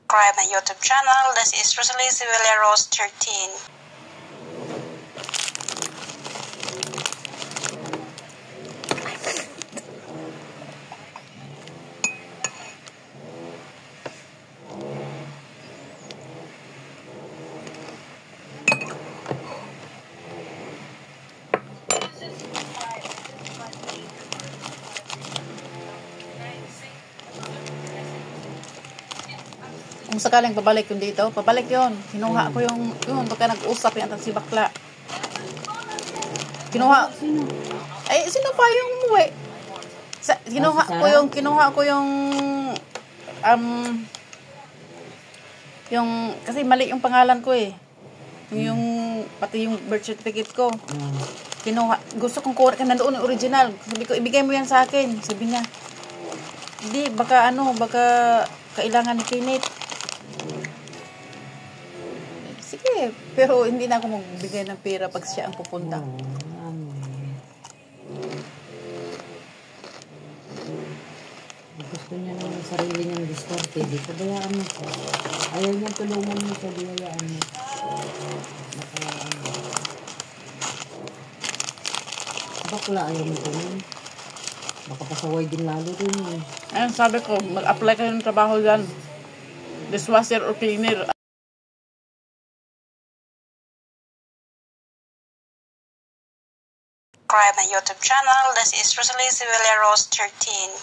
subscribe my YouTube channel. This is Rosalie Sevilla Rose 13. Kung sakaling pabalik yun dito, pabalik yun. Kinuha ko yung baka nag-usap yan si bakla. Kinuha. Ay, sino pa yung umuwi? Kinuha ko yung, kasi mali yung pangalan ko eh. Pati yung birth certificate ko. Gusto kong kuha ka nandoon yung original. Sabi ko, ibigay mo yan sa akin. Sabi niya, hindi, baka kailangan ni Kenneth. Sige, pero hindi na ako magbigay ng pera pag siya ang pupunta. Gusto niya ng sarili niyang diskarte. Di ko bayaan mo siya. Ayaw niya tulungan mo siya. Di bayaan mo. Bakla ayaw mo tulungan. Baka pasaway din lalo din yun. Ayun, sabi ko, mag-apply kayo ng trabaho dyan. Dishwasher or cleaner. Subscribe my YouTube channel. This is Rosalie Sevilla Rose 13.